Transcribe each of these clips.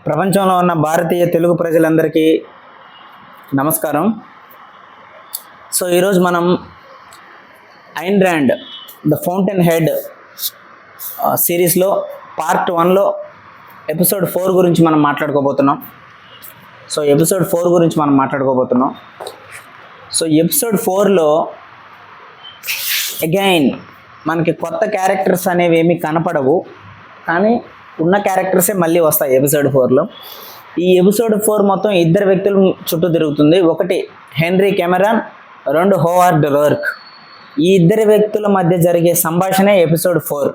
ప్రపంచంలో ఉన్న భారతీయ తెలుగు ప్రజలందరికీ నమస్కారం. సో ఈరోజు మనం Ayn Rand the fountain head సిరీస్లో పార్ట్ 1లో ఎపిసోడ్ 4 గురించి మనం మాట్లాడుకోబోతున్నాం. సో ఎపిసోడ్ 4లో అగైన్ మనకి కొత్త క్యారెక్టర్స్ అనేవి ఏమీ కనపడవు, కానీ ఉన్న క్యారెక్టర్సే మళ్ళీ వస్తాయి ఎపిసోడ్ 4లో. ఈ ఎపిసోడ్ 4 మొత్తం ఇద్దరు వ్యక్తుల చుట్టూ తిరుగుతుంది. ఒకటి హెన్రీ కెమెరాన్, 2 హోవార్డ్ రోర్క్. ఈ ఇద్దరు వ్యక్తుల మధ్య జరిగే సంభాషణే ఎపిసోడ్ 4.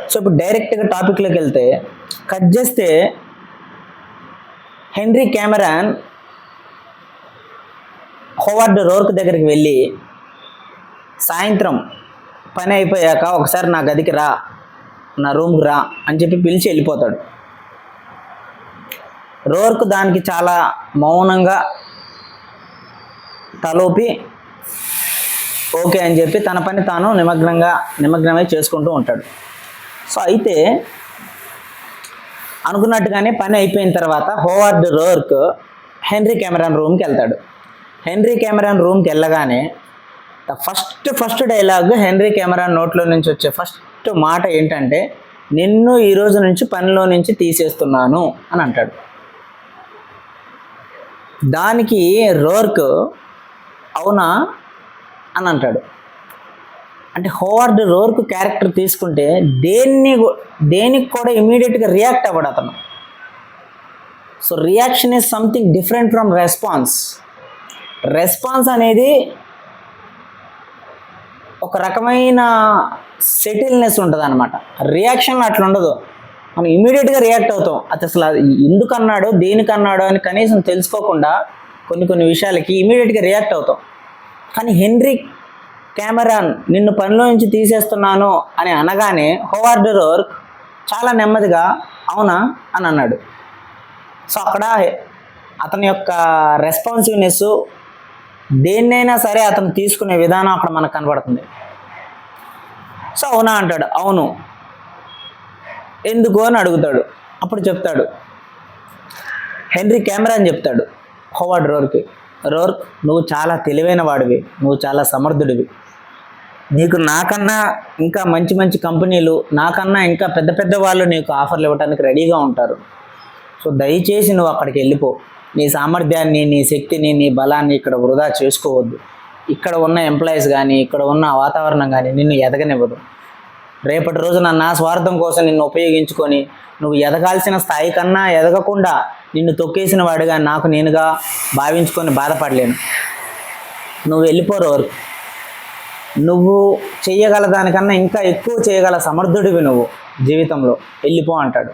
సో ఇప్పుడు డైరెక్ట్గా టాపిక్లోకి వెళ్తే, కట్ చేస్తే హెన్రీ కెమెరాన్ హోవార్డ్ రోర్క్ దగ్గరికి వెళ్ళి సాయంత్రం పని అయిపోయాక ఒకసారి నా గదికి రా, నా రూమ్కి రా అని చెప్పి పిలిచి వెళ్ళిపోతాడు. రోర్క్ దానికి చాలా మౌనంగా తలోపి ఓకే అని చెప్పి తన పని తాను నిమగ్నమై చేసుకుంటూ ఉంటాడు. సో అయితే అనుకున్నట్టుగానే పని అయిపోయిన తర్వాత హోవార్డ్ రోర్క్ హెన్రీ కెమెరాన్ రూమ్కి వెళ్తాడు. హెన్రీ కెమెరాన్ రూమ్కి వెళ్ళగానే ఫస్ట్ డైలాగ్ హెన్రీ కెమెరాన్ నోట్లో నుంచి వచ్చే ఫస్ట్ మాట ఏంటంటే, నిన్ను ఈ రోజు నుంచి పనిలో నుంచి తీసేస్తున్నాను అని అంటాడు. దానికి రోర్క్ అవునా అని అంటాడు. అంటే హోవార్డ్ రోర్క్ క్యారెక్టర్ తీసుకుంటే దేనికి కూడా ఇమీడియట్గా రియాక్ట్ అవ్వడు అతను. So reaction is something different from response అనేది ఒక రకమైన సెటిల్నెస్ ఉంటుంది అనమాట. రియాక్షన్లో అట్లా ఉండదు. మనం ఇమీడియట్గా రియాక్ట్ అవుతాం. అది అసలు ఎందుకు అన్నాడో దేనికి అన్నాడో అని కనీసం తెలుసుకోకుండా కొన్ని విషయాలకి ఇమీడియట్గా రియాక్ట్ అవుతాం. కానీ హెన్రీ కెమెరాన్ నిన్ను పనిలో నుంచి తీసేస్తున్నాను అని అనగానే హోవార్డ్ రోర్క్ చాలా నెమ్మదిగా అవునా అని అన్నాడు. సో అక్కడ అతని యొక్క రెస్పాన్సివ్నెస్, దేన్నైనా సరే అతను తీసుకునే విధానం అక్కడ మనకు కనబడుతుంది. సో అవునా అంటాడు. అవును, ఎందుకు అని అడుగుతాడు. అప్పుడు చెప్తాడు, హెన్రీ కెమెరాన్ చెప్తాడు హోవార్డ్ రోర్క్, నువ్వు చాలా తెలివైన వాడివి, నువ్వు చాలా సమర్థుడివి, నీకు నాకన్నా ఇంకా మంచి కంపెనీలు, నాకన్నా ఇంకా పెద్ద వాళ్ళు నీకు ఆఫర్లు ఇవ్వడానికి రెడీగా ఉంటారు. సో దయచేసి నువ్వు అక్కడికి వెళ్ళిపో. నీ సామర్థ్యాన్ని, నీ శక్తిని, నీ బలాన్ని ఇక్కడ వృధా చేసుకోవద్దు. ఇక్కడ ఉన్న ఎంప్లాయీస్ కానీ, ఇక్కడ ఉన్న వాతావరణం కానీ నిన్ను ఎదగనివ్వదు. రేపటి రోజున నా స్వార్థం కోసం నిన్ను ఉపయోగించుకొని నువ్వు ఎదగాల్సిన స్థాయి కన్నా ఎదగకుండా నిన్ను తొక్కేసిన వాడిగా నాకు నేనుగా భావించుకొని బాధపడలేను. నువ్వు వెళ్ళిపోరు, నువ్వు చేయగల దానికన్నా ఇంకా ఎక్కువ చేయగల సమర్థుడివి నువ్వు జీవితంలో, వెళ్ళిపో అంటాడు.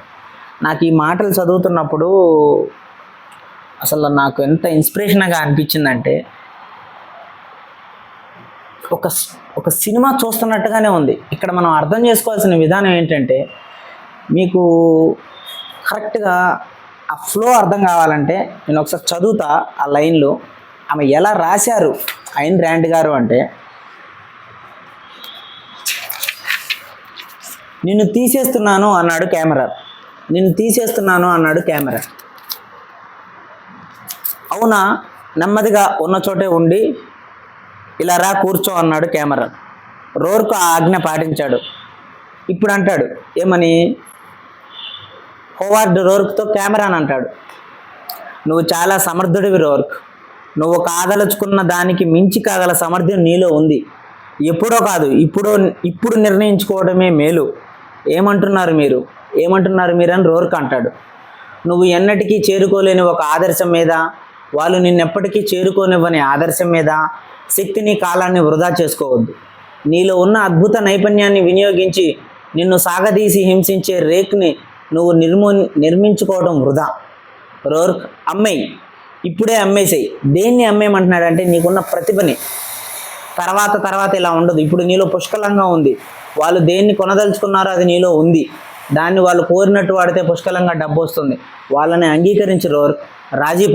నాకు ఈ మాటలు చదువుతున్నప్పుడు అసలు నాకు ఎంత ఇన్స్పిరేషన్గా అనిపించిందంటే, ఒక సినిమా చూస్తున్నట్టుగానే ఉంది. ఇక్కడ మనం అర్థం చేసుకోవాల్సిన విధానం ఏంటంటే, మీకు కరెక్ట్గా ఆ ఫ్లో అర్థం కావాలంటే నేను ఒకసారి చదువుతా ఆ లైన్లో. ఆమె ఎలా రాశారు ఐన్ ర్యాండ్ గారు అంటే, నిన్ను తీసేస్తున్నాను అన్నాడు కెమెరా. అవునా, నెమ్మదిగా ఉన్న చోటే ఉండి ఇలా రా కూర్చో అన్నాడు కెమెరా. రోర్క్ ఆ ఆజ్ఞ పాటించాడు. ఇప్పుడు అంటాడు ఏమని, హోవార్డ్ రోర్క్తో కెమెరాన్ అంటాడు, నువ్వు చాలా సమర్థుడివి రోర్క్, నువ్వు కాదలుచుకున్న దానికి మించి కాగల సామర్థ్యం నీలో ఉంది. ఎప్పుడో కాదు, ఇప్పుడు నిర్ణయించుకోవడమే మేలు. ఏమంటున్నారు మీరు అని రోర్క్ అంటాడు. నువ్వు ఎన్నటికీ చేరుకోలేని ఒక ఆదర్శం మీద, వాళ్ళు నిన్నెప్పటికీ చేరుకోనివ్వని ఆదర్శం మీద శక్తిని, కాలాన్ని వృధా చేసుకోవద్దు. నీలో ఉన్న అద్భుత నైపుణ్యాన్ని వినియోగించి నిన్ను సాగదీసి హింసించే రేక్ని నువ్వు నిర్మించుకోవడం వృధా. రోర్క్, ఇప్పుడే అమ్మేసేయి. దేన్ని అమ్మేయమంటున్నాడంటే, నీకున్న ప్రతిభని. తర్వాత ఇలా ఉండదు. ఇప్పుడు నీలో పుష్కలంగా ఉంది. వాళ్ళు దేన్ని కొనదలుచుకున్నారో అది నీలో ఉంది. దాన్ని వాళ్ళు కోరినట్టు వాడితే పుష్కలంగా డబ్బు వస్తుంది. వాళ్ళని అంగీకరించి రోర్క్, రాజీ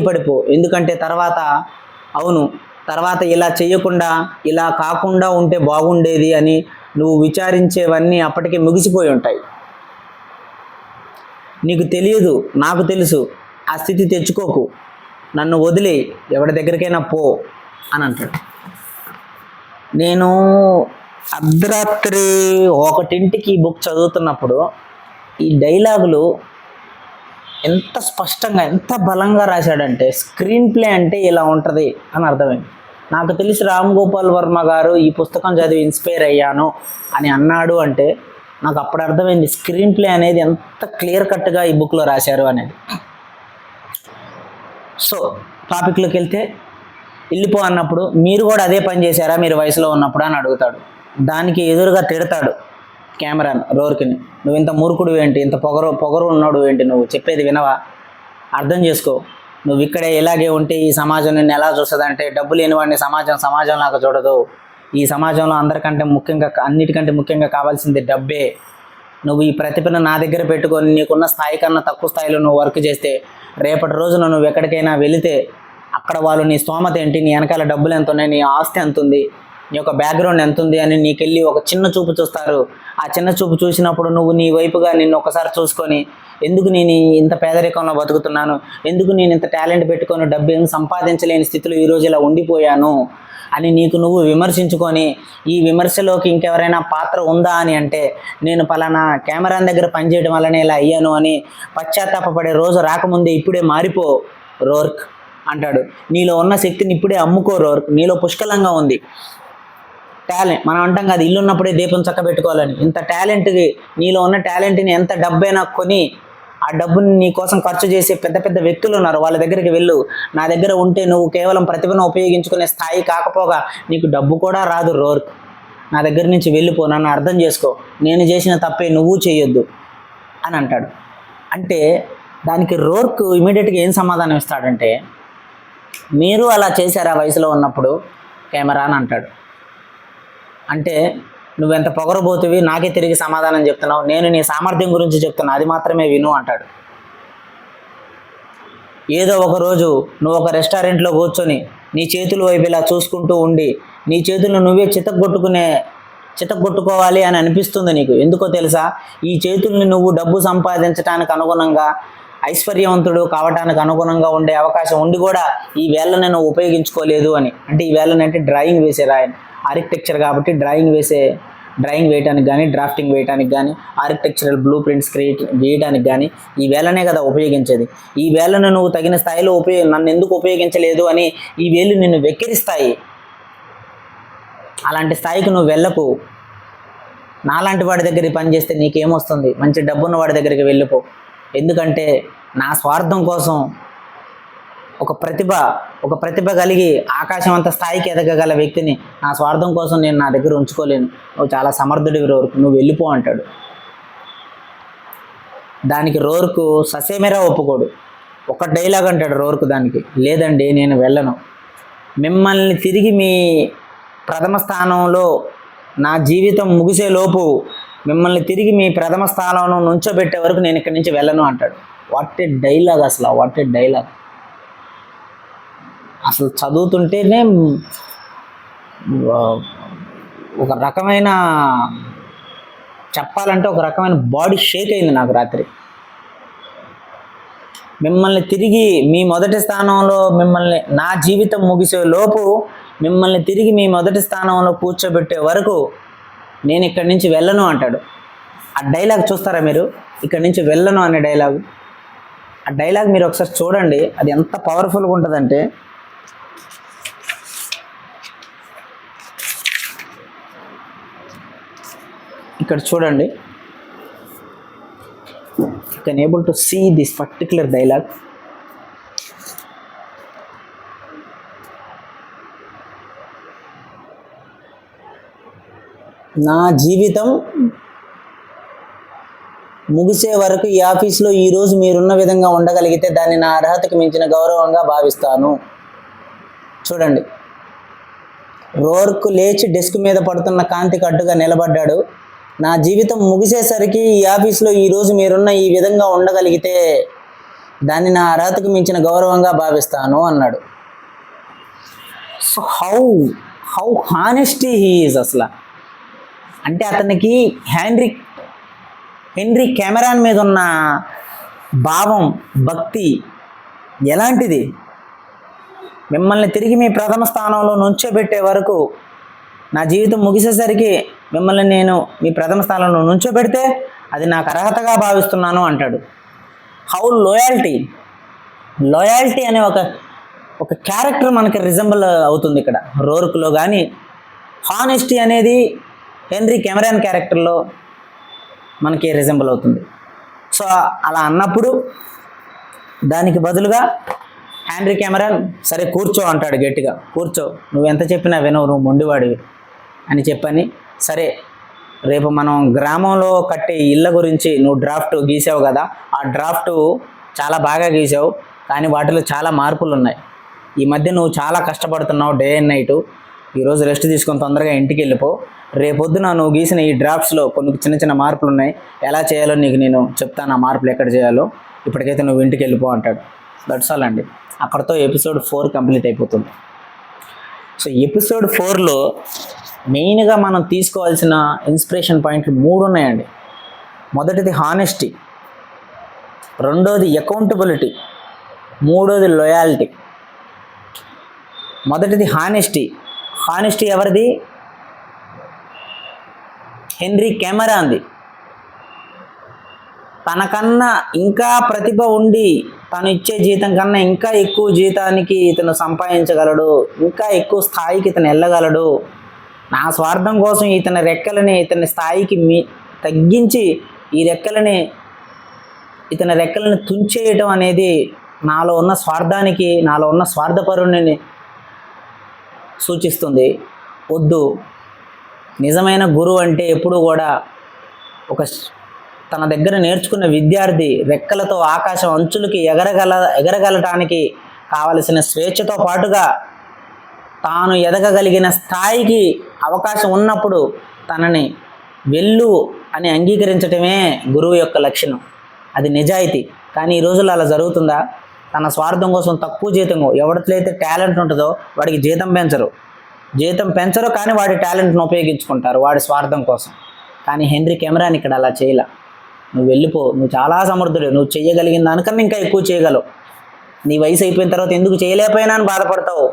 పడిపో. ఎందుకంటే తర్వాత ఇలా చేయకుండా ఇలా కాకుండా ఉంటే బాగుండేది అని నువ్వు విచారించేవన్నీ అప్పటికే ముగిసిపోయి ఉంటాయి. నీకు తెలియదు, నాకు తెలుసు, ఆ స్థితి తెచ్చుకోకు, నన్ను వదిలే, ఎవరి దగ్గరికైనా పో అని అంటాడు. నేను అర్ధరాత్రి 1ంటికి ఈ బుక్ చదువుతున్నప్పుడు ఈ డైలాగులు ఎంత స్పష్టంగా ఎంత బలంగా రాశాడంటే, స్క్రీన్ ప్లే అంటే ఇలా ఉంటుంది అని అర్థమైంది. నాకు తెలిసి రామ్ గోపాల్ వర్మ గారు ఈ పుస్తకం చదివి ఇన్స్పైర్ అయ్యాను అని అన్నాడు అంటే నాకు అప్పుడు అర్థమైంది స్క్రీన్ ప్లే అనేది ఎంత క్లియర్ కట్గా ఈ బుక్లో రాశారు అనేది. సో టాపిక్లోకి వెళ్తే, వెళ్ళిపో అన్నప్పుడు మీరు కూడా అదే పని చేశారా మీరు వయసులో ఉన్నప్పుడు అని అడుగుతాడు. దానికి ఎదురుగా తిడతాడు కెమెరాన్ రోర్క్ని, నువ్వు ఇంత మూర్ఖుడు ఏంటి, ఇంత పొగరు ఉన్నాడు ఏంటి, నువ్వు చెప్పేది వినవా, అర్థం చేసుకో, నువ్వు ఇక్కడే ఇలాగే ఉంటే ఈ సమాజం నిన్ను ఎలా చూస్తుంది అంటే, డబ్బు లేని వాడిని సమాజం లాగా చూడదు, ఈ సమాజంలో అందరికంటే ముఖ్యంగా అన్నిటికంటే ముఖ్యంగా కావాల్సింది డబ్బే. నువ్వు ఈ ప్రతిభను నా దగ్గర పెట్టుకొని నీకున్న స్థాయి కన్నా తక్కువ స్థాయిలో నువ్వు వర్క్ చేస్తే రేపటి రోజున నువ్వు ఎక్కడికైనా వెళితే అక్కడ వాళ్ళు నీ స్తోమత ఏంటి, నీ వెనకాల డబ్బులు ఎంత ఉన్నాయి, నీ ఆస్తి ఎంత ఉంది, నీ యొక్క బ్యాక్గ్రౌండ్ ఎంత ఉంది అని నీకెళ్ళి ఒక చిన్న చూపు చూస్తారు. ఆ చిన్న చూపు చూసినప్పుడు నువ్వు నీ వైపుగా నిన్ను ఒకసారి చూసుకొని, ఎందుకు నేను ఇంత పేదరికంలో బతుకుతున్నాను, ఎందుకు నేను ఇంత టాలెంట్ పెట్టుకొని డబ్బు ఏం సంపాదించలేని స్థితిలో ఈరోజు ఇలా ఉండిపోయాను అని నీకు నువ్వు విమర్శించుకొని, ఈ విమర్శలోకి ఇంకెవరైనా పాత్ర ఉందా అని అంటే, నేను పలానా కెమెరాన్ దగ్గర పనిచేయడం వల్లనే ఇలా అయ్యాను అని పశ్చాత్తాపపడే రోజు రాకముందే ఇప్పుడే మారిపో రోర్క్ అంటాడు. నీలో ఉన్న శక్తిని ఇప్పుడే అమ్ముకో రోర్క్, నీలో పుష్కలంగా ఉంది టాలెంట్. మనం అంటాం కదా ఇల్లు ఉన్నప్పుడే దీపం చక్క పెట్టుకోవాలని, ఇంత టాలెంట్కి నీలో ఉన్న టాలెంట్ని ఎంత డబ్బైనా కొని ఆ డబ్బుని నీ కోసం ఖర్చు చేసే పెద్ద పెద్ద వ్యక్తులు ఉన్నారు, వాళ్ళ దగ్గరికి వెళ్ళు. నా దగ్గర ఉంటే నువ్వు కేవలం ప్రతిభను ఉపయోగించుకునే స్థాయి కాకపోగా నీకు డబ్బు కూడా రాదు రోర్క్, నా దగ్గర నుంచి వెళ్ళిపో, నన్ను అర్థం చేసుకో, నేను చేసిన తప్పే నువ్వు చేయొద్దు అని అంటాడు. అంటే దానికి రోర్క్ ఇమీడియట్గా ఏం సమాధానం ఇస్తాడంటే, మీరు అలా చేశారా వయసులో ఉన్నప్పుడు కెమెరా అని అంటాడు. అంటే నువ్వెంత పొగరబోతువి, నాకే తిరిగి సమాధానం చెప్తున్నావు, నేను నీ సామర్థ్యం గురించి చెప్తున్నా, అది మాత్రమే విను అంటాడు. ఏదో ఒక రోజు నువ్వు ఒక రెస్టారెంట్లో కూర్చొని నీ చేతుల వైపు ఇలా చూసుకుంటూ ఉండి నీ చేతులను నువ్వే చితగొట్టుకోవాలి అని అనిపిస్తుంది నీకు. ఎందుకో తెలుసా, ఈ చేతుల్ని నువ్వు డబ్బు సంపాదించడానికి అనుగుణంగా, ఐశ్వర్యవంతుడు కావడానికి అనుగుణంగా ఉండే అవకాశం ఉండి కూడా ఈ వేళ్ళని నువ్వు ఉపయోగించుకోలేదు అని. అంటే ఈ వేళ్ళని అంటే డ్రాయింగ్ వేసే రాయని, ఆర్కిటెక్చర్ కాబట్టి డ్రాయింగ్ వేయడానికి కానీ, డ్రాఫ్టింగ్ వేయడానికి కానీ, ఆర్కిటెక్చరల్ బ్లూ ప్రింట్స్ వేయడానికి కానీ ఈ వేళ్ళనే కదా ఉపయోగించేది. ఈ వేళ్ళను నువ్వు తగిన స్థాయిలో నన్ను ఎందుకు ఉపయోగించలేదు అని ఈ వేళ్ళు నిన్ను వెక్కిరిస్తాయి. అలాంటి స్థాయికి నువ్వు వెళ్ళకు. నాలాంటి వాడి దగ్గర పనిచేస్తే నీకేమొస్తుంది, మంచి డబ్బున్న వాడి దగ్గరికి వెళ్ళిపో. ఎందుకంటే నా స్వార్థం కోసం ఒక ప్రతిభ కలిగి ఆకాశం అంత స్థాయికి ఎదగగల వ్యక్తిని నా స్వార్థం కోసం నేను నా దగ్గర ఉంచుకోలేను, నువ్వు చాలా సమర్థుడివి రోర్క్, నువ్వు వెళ్ళిపో అంటాడు. దానికి రోర్క్ ససేమెరా ఒప్పుకోడు. ఒక డైలాగ్ అంటాడు రోర్క్ దానికి, లేదండి నేను వెళ్ళను, మిమ్మల్ని తిరిగి మీ ప్రథమ స్థానంలో నా జీవితం ముగిసేలోపు మిమ్మల్ని తిరిగి మీ ప్రథమ స్థానంలో నుంచోబెట్టే వరకు నేను ఇక్కడి నుంచి వెళ్ళను అంటాడు. వాట్ ఏ డైలాగ్ అసలు, వాట్ ఏ డైలాగ్. అసలు చదువుతుంటేనే ఒక రకమైన చెప్పాలంటే ఒక రకమైన బాడీ షేక్ అయింది నాకు రాత్రి. మిమ్మల్ని తిరిగి మీ మొదటి స్థానంలో నా జీవితం ముగిసే లోపు మిమ్మల్ని తిరిగి మీ మొదటి స్థానంలో కూర్చోబెట్టే వరకు నేను ఇక్కడి నుంచి వెళ్ళను అంటాడు. ఆ డైలాగ్ చూస్తారా మీరు, ఇక్కడి నుంచి వెళ్ళను అనే డైలాగ్. ఆ డైలాగ్ మీరు ఒకసారి చూడండి, అది ఎంత పవర్ఫుల్గా ఉంటుందంటే, ఇక్కడ చూడండి, you can able to see this particular dialogue. నా జీవితం ముగిసే వరకు ఈ ఆఫీస్లో ఈరోజు మీరున్న విధంగా ఉండగలిగితే దాన్ని నా అర్హతకు మించిన గౌరవంగా భావిస్తాను. చూడండి, రోర్క్ లేచి డెస్క్ మీద పడుతున్న కాంతికి అడ్డుగా నిలబడ్డాడు. నా జీవితం ముగిసేసరికి ఈ ఆఫీస్లో ఈరోజు మీరున్న ఈ విధంగా ఉండగలిగితే దాన్ని నా అర్హతకు మించిన గౌరవంగా భావిస్తాను అన్నాడు. So how honesty he is. అసలు అంటే అతనికి హెన్రీ కెమెరాన్ మీద ఉన్న భావం, భక్తి ఎలాంటిది? మిమ్మల్ని తిరిగి మీ ప్రథమ స్థానంలో నుంచోబెట్టే వరకు, నా జీవితం ముగిసేసరికి మిమ్మల్ని నేను మీ ప్రథమ స్థానంలో నుంచోబెడితే అది నాకు అర్హతగా భావిస్తున్నాను అంటాడు. హౌ లాయల్టీ అనే ఒక క్యారెక్టర్ మనకి రిజంబుల్ అవుతుంది ఇక్కడ రోర్క్లో. కానీ హానెస్టీ అనేది హెన్రీ కెమెరాన్ క్యారెక్టర్లో మనకి రిజంబుల్ అవుతుంది. సో అలా అన్నప్పుడు దానికి బదులుగా హెన్రీ కెమెరాన్ సరే కూర్చో అంటాడు గట్టిగా, కూర్చో, నువ్వు ఎంత చెప్పినా వినవు, నువ్వు మొండివాడివి అని చెప్పని, సరే రేపు మనం గ్రామంలో కట్టే ఇళ్ళ గురించి నువ్వు డ్రాఫ్ట్ గీసావు కదా, ఆ డ్రాఫ్ట్ చాలా బాగా గీసావు, కానీ వాటిలో చాలా మార్పులు ఉన్నాయి. ఈ మధ్య నువ్వు చాలా కష్టపడుతున్నావు డే అండ్ నైట్, ఈరోజు రెస్ట్ తీసుకొని తొందరగా ఇంటికి వెళ్ళిపో, రేపొద్దున నువ్వు గీసిన ఈ డ్రాఫ్ట్స్లో కొన్ని చిన్న చిన్న మార్పులు ఉన్నాయి, ఎలా చేయాలో నీకు నేను చెప్తాను, ఆ మార్పులు ఎక్కడ చేయాలో, ఇప్పటికైతే నువ్వు ఇంటికి వెళ్ళిపో అంటాడు. దట్స్ ఆల్ అండి. అక్కడితో ఎపిసోడ్ 4 కంప్లీట్ అయిపోతుంది. సో ఎపిసోడ్ 4లో మెయిన్గా మనం తీసుకోవాల్సిన ఇన్స్పిరేషన్ పాయింట్లు 3 ఉన్నాయండి. మొదటిది హానెస్టీ, రెండోది అకౌంటబిలిటీ, మూడోది లాయల్టీ. మొదటిది హానెస్టీ ఎవరిది? హెన్రీ కెమెరాన్ది. తనకన్నా ఇంకా ప్రతిభ ఉండి తను ఇచ్చే జీతం కన్నా ఇంకా ఎక్కువ జీతానికి ఇతను సంపాదించగలడు, ఇంకా ఎక్కువ స్థాయికి ఇతను వెళ్ళగలడు. నా స్వార్థం కోసం ఇతని స్థాయికి తగ్గించి ఇతని రెక్కలని తుంచేయటం అనేది నాలో ఉన్న స్వార్థానికి, నాలో ఉన్న స్వార్థపరుణ్ణి సూచిస్తుంది. వద్దు, నిజమైన గురువు అంటే ఎప్పుడు కూడా తన దగ్గర నేర్చుకున్న విద్యార్థి రెక్కలతో ఆకాశం అంచులకి ఎగరగలటానికి కావలసిన స్వేచ్ఛతో పాటుగా తాను ఎదగగలిగిన స్థాయికి అవకాశం ఉన్నప్పుడు తనని వెళ్ళు అని అంగీకరించటమే గురువు యొక్క లక్షణం. అది నిజాయితీ. కానీ ఈ రోజుల్లో అలా జరుగుతుందా? తన స్వార్థం కోసం తక్కువ జీతం, ఎవరితో అయితే టాలెంట్ ఉంటుందో వాడికి జీతం పెంచరు, కానీ వాడి టాలెంట్ను ఉపయోగించుకుంటారు వాడి స్వార్థం కోసం. కానీ హెన్రీ కెమెరాన్ ఇక్కడ అలా చేయలే. నువ్వు వెళ్ళిపో, నువ్వు చాలా సమర్థుడు, నువ్వు చేయగలిగిన దానికన్నా ఇంకా ఎక్కువ చేయగలవు, నీ వయసు అయిపోయిన తర్వాత ఎందుకు చేయలేకపోయినా అని బాధపడతావు,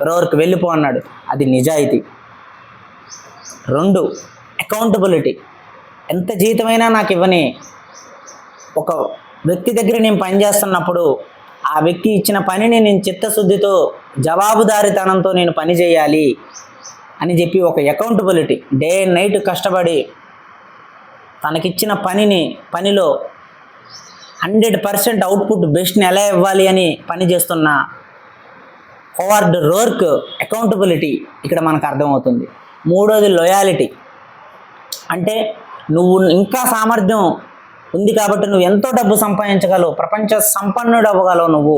రోర్క్ వెళ్ళిపో అన్నాడు. అది నిజాయితీ. 2 అకౌంటబిలిటీ. ఎంత జీతమైనా నాకు ఇవ్వని ఒక వ్యక్తి దగ్గర నేను పనిచేస్తున్నప్పుడు ఆ వ్యక్తి ఇచ్చిన పనిని నేను చిత్తశుద్ధితో, జవాబుదారీతనంతో నేను పని చేయాలి అని చెప్పి ఒక అకౌంటబిలిటీ. డే అండ్ నైట్ కష్టపడి తనకిచ్చిన పనిలో 100% అవుట్పుట్ బెస్ట్ని ఎలా ఇవ్వాలి అని పని చేస్తున్న హోవార్డ్ రోర్క్ అకౌంటబిలిటీ ఇక్కడ మనకు అర్థమవుతుంది. మూడోది లాయల్టీ. అంటే నువ్వు ఇంకా సామర్థ్యం ఉంది కాబట్టి నువ్వు ఎంతో డబ్బు సంపాదించగలవు, ప్రపంచ సంపన్నుడు అవ్వగలవు, నువ్వు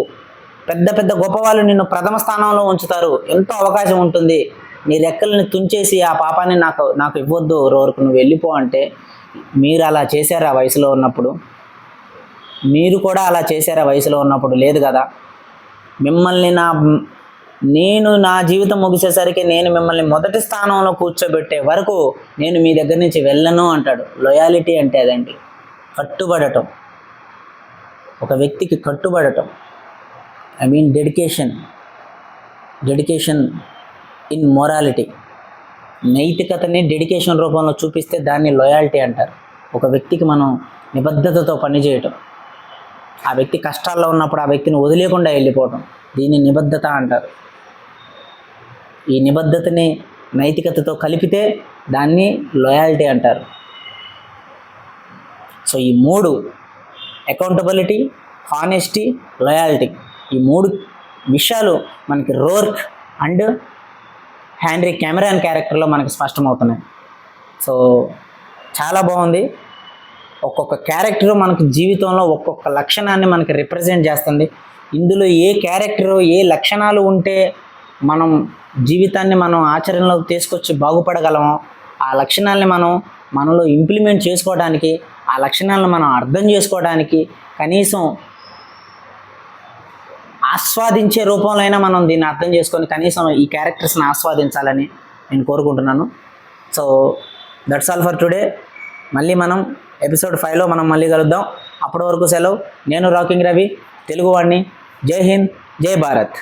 పెద్ద గొప్ప వాళ్ళు నిన్ను ప్రథమ స్థానంలో ఉంచుతారు, ఎంతో అవకాశం ఉంటుంది, నీ రెక్కల్ని తుంచేసి ఆ పాపాన్ని నాకు ఇవ్వద్దు రోర్క్, నువ్వు వెళ్ళిపో అంటే, మీరు అలా చేశారా వయసులో ఉన్నప్పుడు? మీరు కూడా అలా చేశారా వయసులో ఉన్నప్పుడు? లేదు కదా. మిమ్మల్ని నేను నా జీవితం ముగిసేసరికి నేను మిమ్మల్ని మొదటి స్థానంలో కూర్చోబెట్టే వరకు నేను మీ దగ్గర నుంచి వెళ్ళను అంటాడు. లాయల్టీ అంటే అదండి, కట్టుబడటం, ఒక వ్యక్తికి కట్టుబడటం. I mean dedication in morality. నైతికతని డెడికేషన్ రూపంలో చూపిస్తే దాన్ని లాయల్టీ అంటారు. ఒక వ్యక్తికి మనం నిబద్ధతతో పనిచేయటం, ఆ వ్యక్తి కష్టాల్లో ఉన్నప్పుడు ఆ వ్యక్తిని వదిలేకుండా వెళ్ళిపోవటం, దీన్ని నిబద్ధత అంటారు. ఈ నిబద్ధతని నైతికతతో కలిపితే దాన్ని లాయల్టీ అంటారు. సో ఈ 3 అకౌంటబిలిటీ, హానెస్టీ, లాయల్టీ, ఈ 3 విషయాలు మనకి రోర్క్ అండ్ హెన్రీ కెమెరాన్ క్యారెక్టర్లో మనకి స్పష్టమవుతున్నాయి. సో చాలా బాగుంది. ఒక్కొక్క క్యారెక్టరు మనకి జీవితంలో ఒక్కొక్క లక్షణాన్ని మనకి రిప్రజెంట్ చేస్తుంది. ఇందులో ఏ క్యారెక్టరు, ఏ లక్షణాలు ఉంటే మనం జీవితాన్ని మనం ఆచరణలోకి తీసుకొచ్చి బాగుపడగలమో ఆ లక్షణాలని మనలో ఇంప్లిమెంట్ చేసుకోవడానికి, ఆ లక్షణాలను మనం అర్థం చేసుకోవడానికి, కనీసం ఆస్వాదించే రూపంలో అయినా మనం దీన్ని అర్థం చేసుకొని కనీసం ఈ క్యారెక్టర్స్ని ఆస్వాదించాలని నేను కోరుకుంటున్నాను. So that's all for today. మళ్ళీ మనం ఎపిసోడ్ 5లో మనం మళ్ళీ కలుద్దాం. అప్పటి వరకు సెలవు. నేను రాకింగ్ రవి, తెలుగువాడిని. జై హింద్, జై భారత్.